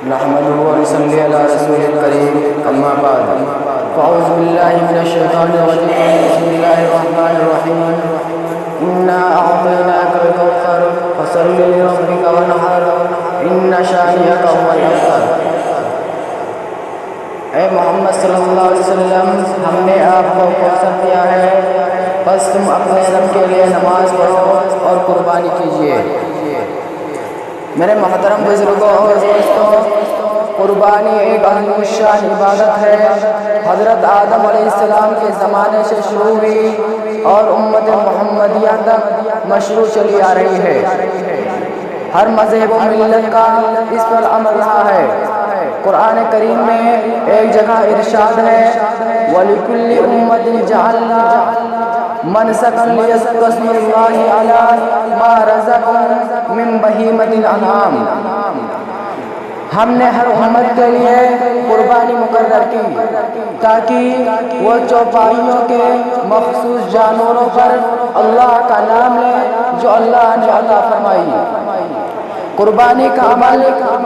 نحمده ونصلي على رسول الكريم اما بعد فاعوذ بالله من الشيطان الرجيم بسم الله الرحمن الرحيم انا اعطيناك الكوثر فصل لربك وانحر ان شانئك هو الابتر۔ اے محمد صلی اللہ علیہ وسلم، ہم نے آپ کو کوثر دیا ہے، بس تم اپنے رب کے لیے نماز پڑھو اور قربانی کیجیے۔ میرے محترم بزرگوں اور دوستوں، قربانی ایک عظیم الشان عبادت ہے۔ حضرت آدم علیہ السلام کے زمانے سے شروع ہوئی اور امت محمدیہ تک مشروع چلی آ رہی ہے۔ ہر مذہب و ملت کا اس پر عمل رہا ہے۔ قرآن کریم میں ایک جگہ ارشاد ہے وَلِكُلِّ أُمَّةٍ جَعَلْنَا مَنْسَكًا لِيَذْكُرُوا اسْمَ اللَّهِ عَلَىٰ مَا رَزَقَهُم مِّن بَهِيمَةِ الْأَنْعَامِ۔ ہم نے ہر امت کے لیے قربانی مقرر کی تاکہ وہ چوپائیوں کے مخصوص جانوروں پر اللہ کا نام لے جو اللہ نے عطا فرمائی۔ قربانی کا عمل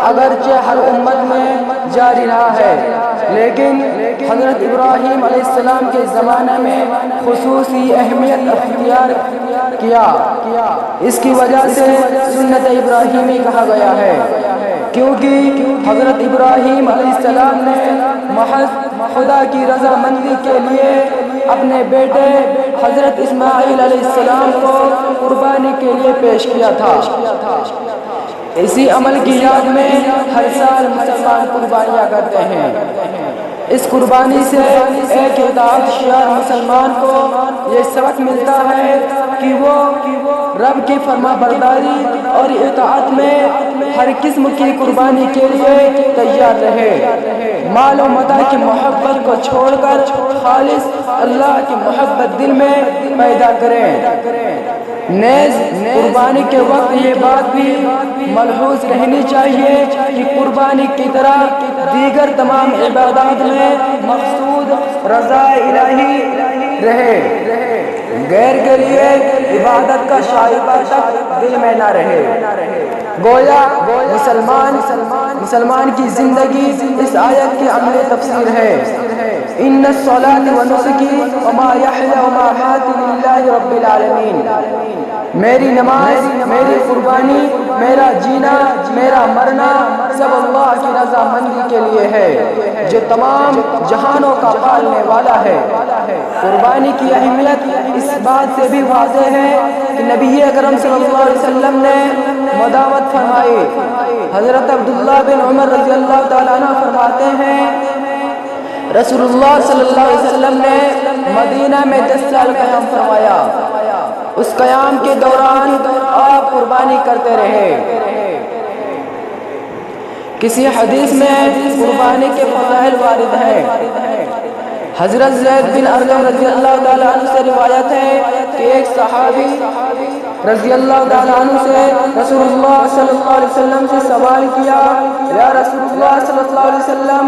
اگرچہ ہر امت میں جاری رہا ہے، لیکن حضرت ابراہیم علیہ السلام کے زمانے میں خصوصی اہمیت اختیار کیا۔ اس کی وجہ سے سنت ابراہیمی کہا گیا ہے، کیونکہ حضرت ابراہیم علیہ السلام نے محض خدا کی رضامندی کے لیے اپنے بیٹے حضرت اسماعیل علیہ السلام کو قربانی کے لیے پیش کیا تھا۔ اسی عمل کی یاد میں ہر سال مسلمان قربانیاں کرتے ہیں۔ اس قربانی سے ایک اطاعت شیار مسلمان کو یہ سبق ملتا ہے کہ وہ رب کی فرما برداری اور اطاعت میں ہر قسم کی قربانی کے لیے تیار رہے، مال و متاع کی محبت کو چھوڑ کر خالص اللہ کی محبت دل میں پیدا کریں۔ نیز قربانی کے وقت یہ بات بھی ملحوظ رہنی چاہیے کہ قربانی کی طرح دیگر تمام عبادات میں مقصود رضا الہی رہے، غیر کے لیے عبادت کا شائبہ تک دل میں نہ رہے۔ گویا مسلمان کی زندگی اس آیت کی عملی تفسیر ہے۔ ان الصلاۃ ونسکی وما یحیی ومماتی للہ رب العالمین۔ میری نماز، میری قربانی، میرا جینا، میرا مرنا سب اللہ کی رضامندی کے لیے ہے جو تمام جہانوں کا پالنے والا ہے۔ قربانی کی اہمیت اس بات سے بھی واضح ہے کہ نبی اکرم صلی اللہ علیہ وسلم نے مداوت فرمائی۔ حضرت عبداللہ بن عمر رضی اللہ تعالیٰ عنہ فرماتے ہیں رسول اللہ صلی اللہ علیہ وسلم نے مدینہ میں 10 سال قیام فرمایا۔ اس قیام کے دوران آپ قربانی کرتے رہے۔ کسی حدیث میں قربانی کے فضائل وارد ہیں۔ حضرت زید بن ارقم رضی اللہ تعالیٰ عنہ سے روایت ہے کہ ایک صحابی رضی اللہ تعالیٰ عنہ سے رسول اللہ صلی اللہ علیہ وسلم سے سوال کیا، یا رسول اللہ صلی اللہ علیہ وسلم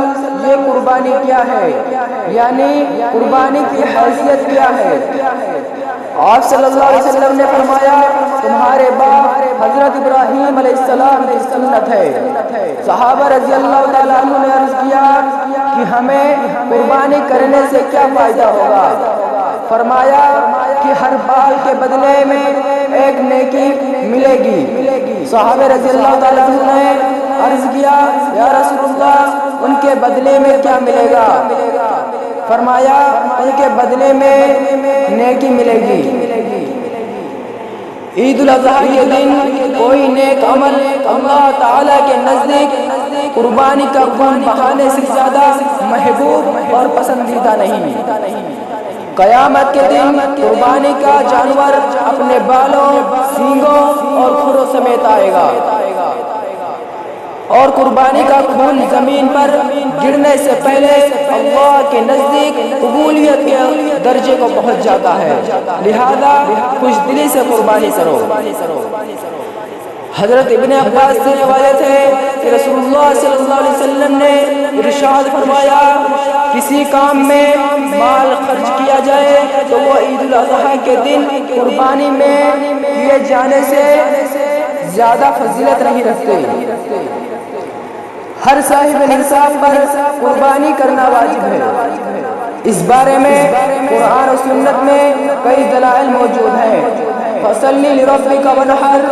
یہ قربانی کیا ہے، یعنی قربانی کی حیثیت کیا ہے؟ آپ صلی اللہ علیہ وسلم نے فرمایا تمہارے باپ حضرت ابراہیم علیہ السلام کی سنت ہے۔ صحابہ رضی اللہ تعالیٰ عنہ نے عرض کیا کہ ہمیں قربانی کرنے سے کیا فائدہ ہوگا؟ فرمایا کہ ہر بال کے بدلے میں ایک نیکی ملے گی۔ صحابہ رضی اللہ تعالیٰ عنہ نے عرض کیا یا رسول اللہ ان کے بدلے میں کیا ملے گا؟ فرمایا ان کے بدلے میں نیکی ملے گی۔ عید الاضحیٰ کے دن کوئی نیک عمل اللہ تعالیٰ کے نزدیک قربانی کا خون بہانے سے زیادہ محبوب اور پسندیدہ نہیں۔ قیامت کے دن قربانی کا جانور اپنے بالوں، سینگوں اور کھروں سمیت آئے گا اور قربانی کا خون زمین پر گرنے سے پہلے اللہ کے نزدیک قبولیت کے درجے کو پہنچ جاتا ہے، لہذا خوش دلی سے قربانی کرو۔ حضرت ابن عباس سے روایت ہے کہ رسول اللہ صلی اللہ علیہ وسلم نے ارشاد فرمایا کسی کام میں مال خرچ کیا جائے تو وہ عید الاضحیٰ کے دن قربانی میں کیے جانے سے زیادہ فضیلت نہیں رکھتے۔ ہر صاحب نصاب پر قربانی کرنا واجب ہے۔ اس بارے میں قرآن و سنت میں کئی دلائل موجود ہیں۔ فَصَلِّ لِرَبِّكَ وَانْحَرْ،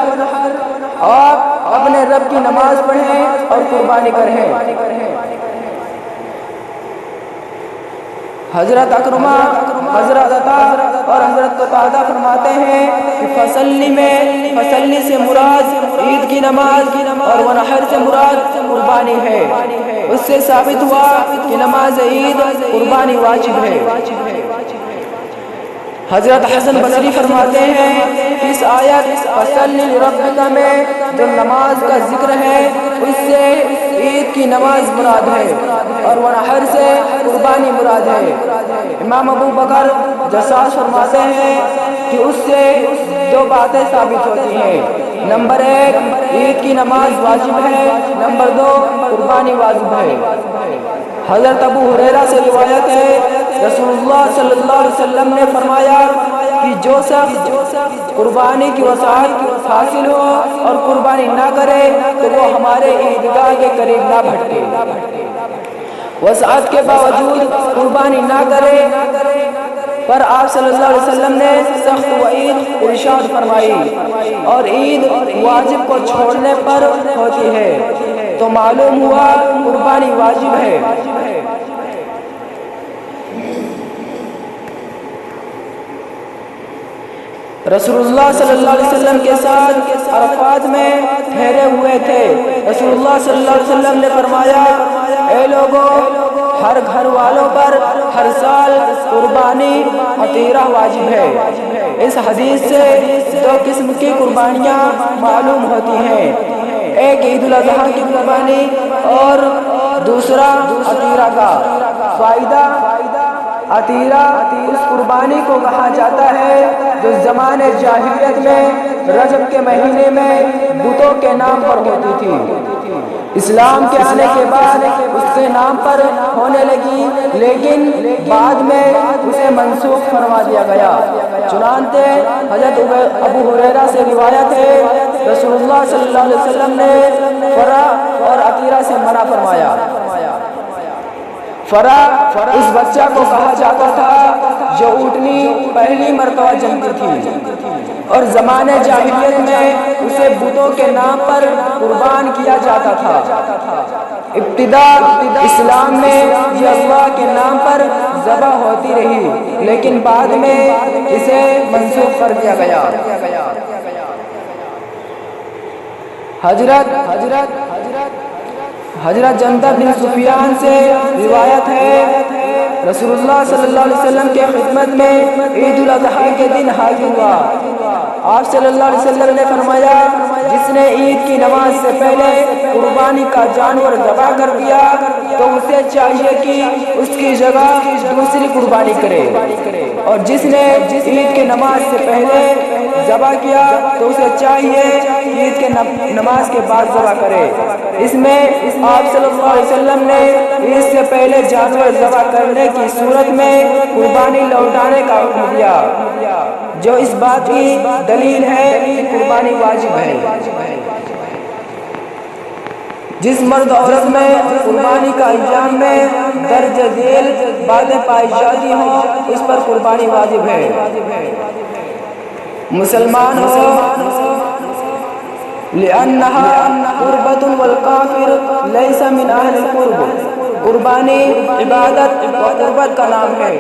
آپ اپنے رب کی نماز پڑھیں اور قربانی کریں۔ حضرت اکرمہ، حضرت عطا اور حضرت قتادہ فرماتے ہیں کہ فصلی سے مراد عید کی نماز اور ونحر سے مراد قربانی ہے۔ اس سے ثابت ہوا کہ نماز عید قربانی واجب ہے۔ حضرت حسن بصری فرماتے ہیں کہ اس آیت فصلی لربک میں جو نماز کا ذکر ہے اس سے عید کی نماز مراد ہے اور ونحر سے قربانی مراد ہے۔ امام ابو بکر جساس فرماتے ہیں کہ اس سے دو باتیں ثابت ہوتی ہیں۔ نمبر 1 عید کی نماز واجب ہے، نمبر 2 قربانی واجب ہے۔ حضرت ابو ہریرہ سے روایت ہے رسول اللہ صلی اللہ علیہ وسلم نے فرمایا کہ جو شخص قربانی کی وسعت حاصل ہو اور قربانی نہ کرے تو وہ ہمارے عیدگاہ کے قریب نہ بھٹکے۔ وسعت کے باوجود قربانی نہ کرے پر آپ صلی اللہ علیہ وسلم نے سخت وعید ارشاد فرمائی، اور عید واجب کو چھوڑنے پر ہوتی ہے، تو معلوم ہوا قربانی واجب ہے۔ رسول اللہ صلی اللہ علیہ وسلم کے ساتھ عرفات میں ٹھہرے ہوئے تھے۔ رسول اللہ صلی اللہ علیہ وسلم نے فرمایا، اے لوگوں، ہر گھر والوں پر ہر سال قربانی عطیرہ واجب ہے۔ اس حدیث سے دو قسم کی قربانیاں معلوم ہوتی ہیں، ایک عید الاضحیٰ کی قربانی اور دوسرا عطیرہ کا فائدہ۔ عطیرہ اس قربانی کو کہا جاتا ہے جو زمانے جاہلیت میں رجب کے مہینے میں بتوں کے نام پر ہوتی تھی۔ اسلام کے آنے کے بعد اس کے نام پر ہونے لگی، لیکن بعد میں اسے منسوخ فرما دیا گیا۔ چنانچہ حضرت ابو ہریرہ سے روایت ہے رسول اللہ صلی اللہ علیہ وسلم نے فرا اور عطیرہ سے منع فرمایا۔ فرا اس بچہ کو کہا جاتا تھا جو اونٹنی پہلی مرتبہ جنتی تھی، اور زمانے جاہلیت میں اسے بتوں کے نام پر قربان کیا جاتا تھا۔ ابتدا اسلام میں یہ اللہ کے نام پر ذبح ہوتی رہی، لیکن بعد میں اسے منسوخ کر دیا گیا۔ حضرت جندب بن سفیان سے روایت ہے رسول اللہ صلی اللہ علیہ وسلم کے خدمت میں عید الاضحیٰ کے دن حاضر ہوا۔ آپ صلی اللہ علیہ وسلم نے فرمایا، جس نے عید کی نماز سے پہلے قربانی کا جانور ذبح کر دیا تو اسے چاہیے کہ اس کی جگہ دوسری قربانی کرے، اور جس نے عید کی نماز سے پہلے ذبح کیا تو اسے چاہیے عید کے نماز کے بعد ذبح کرے۔ اس میں آپ صلی اللہ علیہ وسلم نے عید سے پہلے جانور ذبح کرنے کی صورت میں قربانی لوٹانے کا حکم دیا، جو اس بات کی دلیل ہے کہ قربانی واجب ہے۔ جس مرد عورت میں قربانی کا انجام میں درج ذیل باتیں پائی جاتی ہوں اس پر قربانی واجب ہے۔ مسلمان ہو لأنها قربة والکافر لیس من اہل القرب، قربانی عبادت و قربت کا نام ہے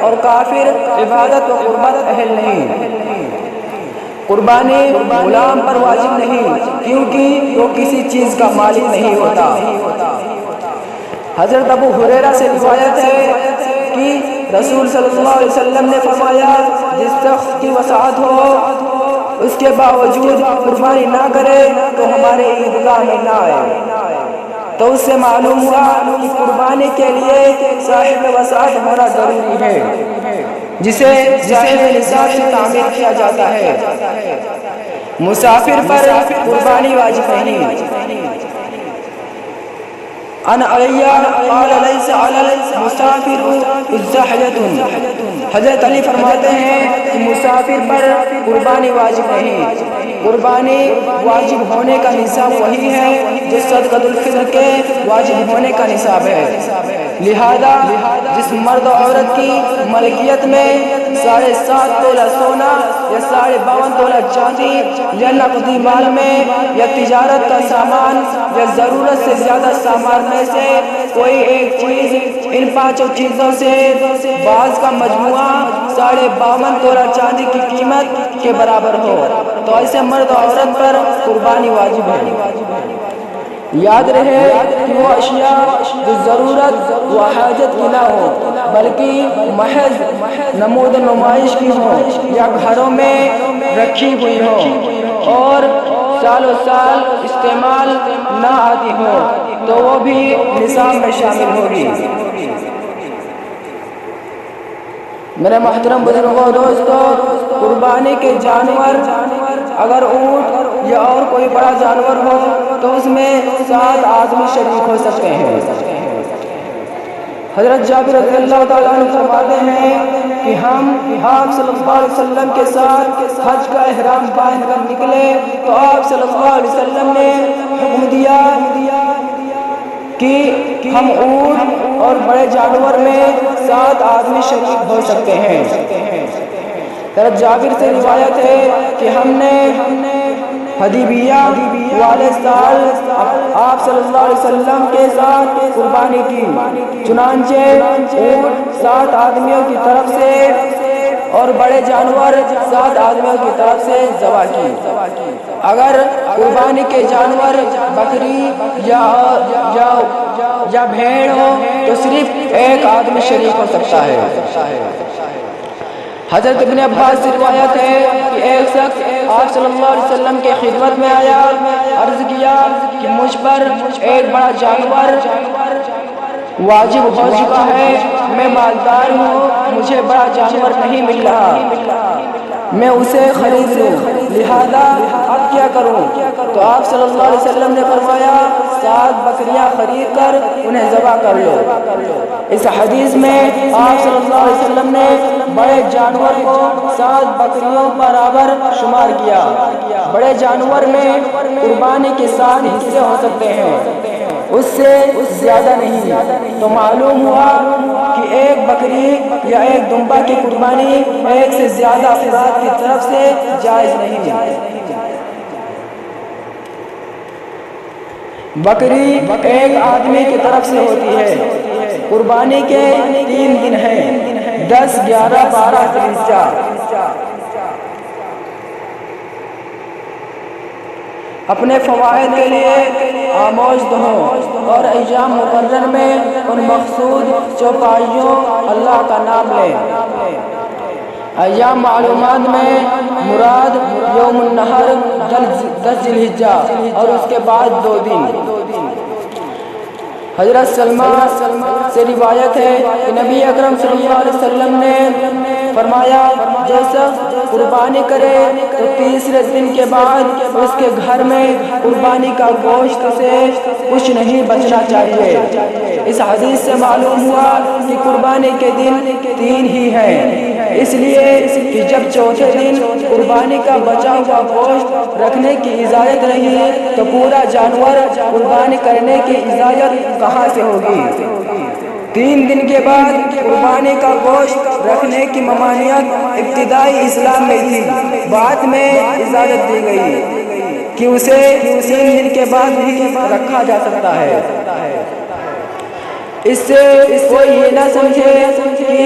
اور کافر عبادت و قربت اہل نہیں۔ قربانی غلام پر واجب نہیں کیونکہ وہ کسی چیز کا مالک نہیں ہوتا۔ حضرت ابو ہریرہ سے روایت ہے کہ رسول صلی اللہ علیہ وسلم نے فرمایا، جس شخص کی وسعت ہو اس کے باوجود قربانی نہ کرے تو ہمارے عیدگاہ میں نہ آئے۔ تو اس سے معلوم ہوا کہ قربانی کے لیے صاحب وسعت ہونا ضروری ہے، جسے صاحب نصاب سے تعمیر کیا جاتا ہے۔ مسافر پر قربانی واجب نہیں۔ ان علیہ قال لیس علی المسافر الضحیۃ، حضرت علی فرماتے ہیں کہ مسافر پر قربانی واجب نہیں، قربانی واجب ہونے کا نصاب وہی ہے جو صدقۃ الفطر کے واجب ہونے کا نصاب ہے۔ لہذا جس مرد و عورت کی ملکیت میں 7.5 تولہ سونا یا 52.5 تولہ چاندی یا نقدی مال میں یا تجارت کا سامان یا ضرورت سے زیادہ سامان میں سے کوئی ایک چیز ان 5 چیزوں سے بعض کا مجموعہ 52.5 تولہ چاندی کی قیمت کے برابر ہو تو ایسے مرد و عورت پر قربانی واجب ہے۔ یاد رہے کہ وہ اشیاء جو ضرورت و حاجت کی نہ ہو بلکہ محض نمود نمائش کی ہوں یا گھروں میں رکھی ہوئی ہوں اور سالوں سال استعمال نہ آتی ہو تو وہ بھی نصاب میں شامل ہوگی۔ میرے محترم بزرگوں دوستو، قربانی کے جانور اگر اونٹ یا اور کوئی بڑا جانور ہو تو اس میں 7 آدمی شریک ہو سکتے ہیں۔ حضرت جابر رضی اللہ تعالیٰ عنہ فرماتے ہیں کہ ہم آپ صلی اللہ علیہ وسلم کے ساتھ حج کا احرام باندھ کر نکلے تو آپ صلی اللہ علیہ وسلم نے حکم دیا کہ ہم اونٹ اور بڑے جانور میں 7 آدمی شریک ہو سکتے ہیں۔ حضرت جابر سے روایت ہے کہ ہم نے حدیبیہ والے سال آپ صلی اللہ علیہ وسلم کے ساتھ قربانی کی، چنانچہ اونٹ 7 آدمیوں کی طرف سے اور بڑے جانور 7 آدمیوں کی طرف سے ذبح کی۔ اگر قربانی کے جانور بکری یا بھیڑ ہو تو صرف ایک آدمی شریک ہو سکتا ہے۔ حضرت ابن عباس سے روایت ہے کہ ایک شخص آپ صلی اللہ علیہ وسلم کے خدمت میں آیا، عرض کیا کہ مجھ پر ایک بڑا جانور واجب ہو چکا ہے، میں مالدار ہوں، مجھے بڑا جانور نہیں مل رہا، میں اسے خرید لوں، لہذا اب کیا کروں؟ تو آپ صلی اللہ علیہ وسلم نے فرمایا 7 بکریاں خرید کر انہیں ذبح کر لو۔ اس حدیث میں آپ صلی اللہ علیہ وسلم نے بڑے جانور کو 7 بکریوں برابر شمار کیا۔ بڑے جانور میں قربانی کے 7 حصے ہو سکتے ہیں، اس سے زیادہ نہیں۔ تو معلوم ہوا کہ ایک بکری یا ایک دمبا کی قربانی ایک سے زیادہ افراد کی طرف سے جائز نہیں۔ بکری ایک آدمی کی طرف سے ہوتی ہے۔ قربانی کے 3 دن ہیں، 10، 11، 12 ذی الحجہ۔ اپنے فوائد کے لیے آموزد ہوں اور ایام مقرر میں ان مقصود چوپائیوں اللہ کا نام لیں۔ ایام معلومات میں مراد یوم النحر 10 ذی الحجہ اور اس کے بعد 2 دن۔ حضرت سلمان سے روایت ہے کہ نبی اکرم صلی اللہ علیہ وسلم نے فرمایا جو شخص قربانی کرے تو تیسرے دن کے بعد اس کے گھر میں قربانی کا گوشت سے کچھ نہیں بچنا چاہیے۔ اس حدیث سے معلوم ہوا کہ قربانی کے دن 3 ہی ہیں، اس لیے کہ جب چوتھے دن قربانی کا بچا ہوا گوشت رکھنے کی اجازت نہیں تو پورا جانور قربانی کرنے کی اجازت کہاں سے ہوگی؟ 3 دن کے بعد قربانی کا گوشت رکھنے کی ممانعت ابتدائی اسلام میں تھی، بعد میں اجازت دی گئی کہ اسے 3 دن کے بعد بھی رکھا جا سکتا ہے۔ اس سے کوئی یہ نہ سمجھے کہ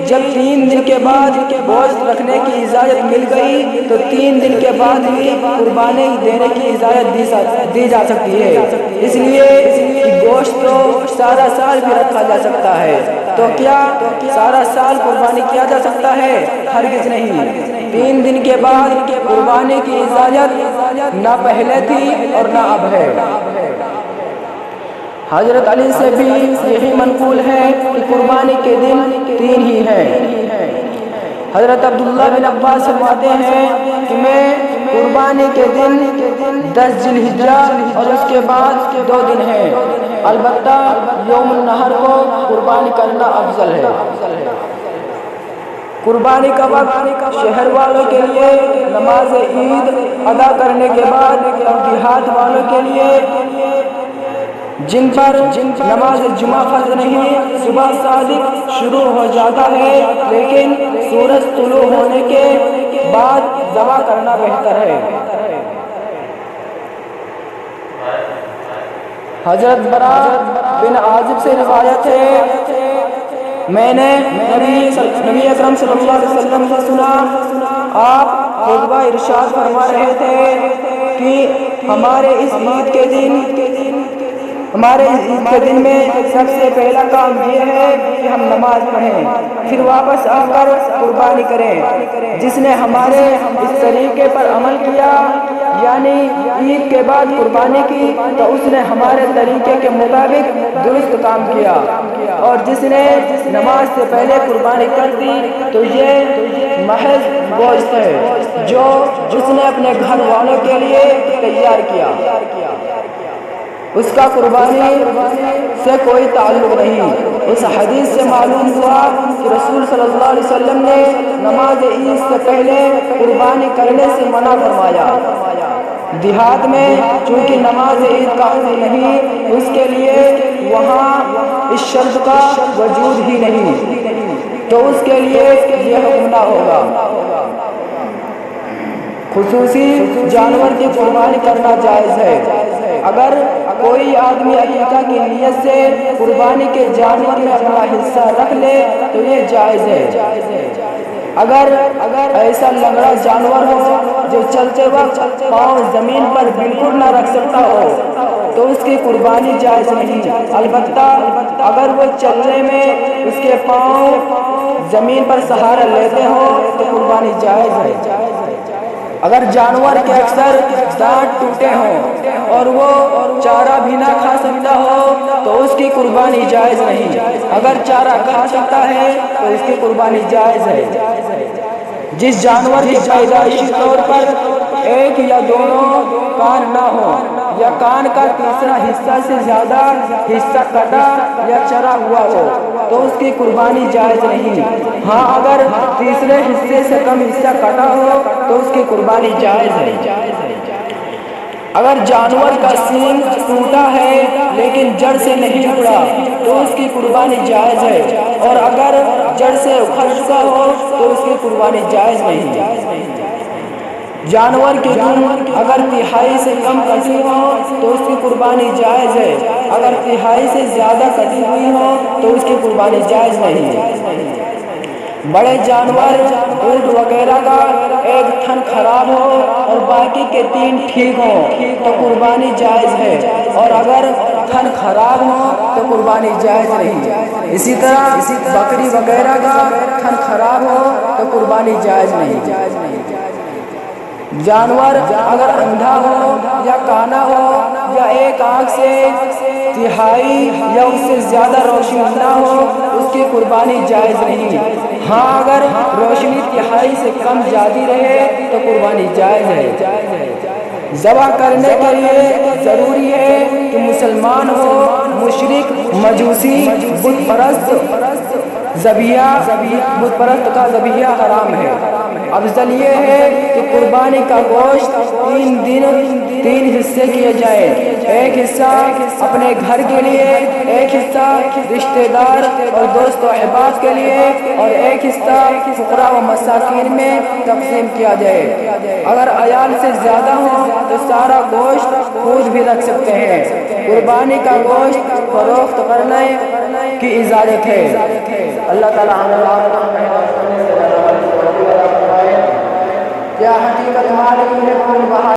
جب 3 دن کے بعد گوشت رکھنے کی اجازت مل گئی تو 3 دن کے بعد ہی قربانی دینے کی اجازت دی جا سکتی ہے، اس لیے کہ گوشت تو سارا سال بھی رکھا جا سکتا ہے۔ تو کیا سارا سال قربانی کیا جا سکتا ہے؟ ہرگز نہیں۔ 3 دن کے بعد قربانی کی اجازت نہ پہلے تھی اور نہ اب ہے۔ حضرت علی سے بھی یہی منقول ہے کہ قربانی کے دن 3 ہی ہیں۔ حضرت عبداللہ بن عباس فرماتے ہیں کہ میں قربانی کے دن 10 ذی الحجہ اور اس کے بعد 2 دن ہیں۔ البتہ یوم النحر کو قربانی کرنا افضل ہے۔ قربانی کا وقت شہر والوں کے لیے نماز عید ادا کرنے کے بعد اور دیہات والوں کے لیے جن پر نماز جمعہ فرض نہیں، صبح صادق شروع ہو جاتا ہے، لیکن سورج طلوع ہونے کے بعد ذبح کرنا بہتر ہے۔ حضرت برا بن عازب سے روایت ہے، میں نے نبی اکرم صلی اللہ علیہ وسلم سے سنا، آپ خطبہ ارشاد فرما رہے تھے کہ ہمارے اس عید کے دن میں سب سے پہلا کام یہ ہے کہ ہم نماز پڑھیں، پھر واپس آ کر قربانی کریں۔ جس نے ہمارے اس طریقے پر عمل کیا، یعنی عید کے بعد قربانی کی، تو اس نے ہمارے طریقے کے مطابق درست کام کیا، اور جس نے نماز سے پہلے قربانی کر دی تو یہ محض گوشت ہے جو اس نے اپنے گھر والوں کے لیے تیار کیا، اس کا قربانی سے کوئی تعلق نہیں۔ اس حدیث سے معلوم ہوا کہ رسول صلی اللہ علیہ وسلم نے نماز عید سے پہلے قربانی کرنے سے منع فرمایا۔ دیہات میں چونکہ نماز عید کا حکم نہیں، اس کے لیے وہاں اس شرط کا وجود ہی نہیں، تو اس کے لیے یہ حکم نہ ہوگا۔ خصوصی جانور کی قربانی کرنا جائز ہے۔ اگر کوئی آدمی عقیقہ کی نیت سے قربانی کے جانور میں اپنا حصہ رکھ لے تو یہ جائز ہے۔ اگر ایسا لنگڑا جانور ہو جو چلتے وقت پاؤں زمین پر بالکل نہ رکھ سکتا ہو تو اس کی قربانی جائز نہیں۔ البتہ اگر وہ چلنے میں اس کے پاؤں زمین پر سہارا لیتے ہوں تو قربانی جائز ہے۔ اگر جانور کے اکثر دانت ٹوٹے ہوں اور وہ چارہ بھی نہ کھا سکتا ہو تو اس کی قربانی جائز نہیں۔ اگر چارہ کھا سکتا ہے تو اس کی قربانی جائز ہے۔ جس جانور کی پیدائشی طور پر ایک یا دونوں کان نہ ہو، یا کان کا تیسرا حصہ سے زیادہ حصہ کٹا یا چرا ہوا ہو تو اس کی قربانی جائز نہیں۔ ہاں اگر تیسرے حصے سے کم حصہ کٹا ہو تو اس کی قربانی جائز ہے۔ اگر جانور کا سینگ ٹوٹا ہے لیکن جڑ سے نہیں اکھڑا تو اس کی قربانی جائز ہے، اور اگر جڑ سے اکھڑ چکا ہو تو اس کی قربانی جائز نہیں۔ جانور کی دم اگر تہائی سے کم کٹی ہو تو اس کی قربانی جائز ہے، اگر تہائی سے زیادہ کٹی ہوئی ہو تو اس کی قربانی جائز نہیں۔ بڑے جانور اونٹ وغیرہ کا ایک تھن خراب ہو اور باقی کے 3 ٹھیک ہوں تو قربانی جائز ہے، اور اگر تھن خراب ہو تو قربانی جائز نہیں۔ اسی طرح بکری وغیرہ کا تھن خراب ہو تو قربانی جائز نہیں۔ جانور اگر اندھا ہو یا کانا ہو یا ایک آنکھ سے تہائی یا اس سے زیادہ روشنی نہ ہو اس کی قربانی جائز نہیں۔ ہاں اگر روشنی تہائی سے کم جاتی رہے تو قربانی جائز ہے۔ ذبح کرنے کے لیے ضروری ہے کہ مسلمان ہو، مشرک، مجوسی، بت پرست بت پرست کا ذبیحہ حرام ہے۔ افضل یہ ہے کہ قربانی کا گوشت 3 حصے کیے جائیں، ایک حصہ اپنے گھر کے لیے، ایک حصہ رشتہ دار اور دوست و احباب کے لیے، اور ایک حصہ فقراء و مساکین میں تقسیم کیا جائے۔ اگر عیال سے زیادہ ہو تو سارا گوشت خود بھی رکھ سکتے ہیں۔ قربانی کا گوشت فروخت کرنے کی اجازت ہے۔ اللہ تعالی ہمیں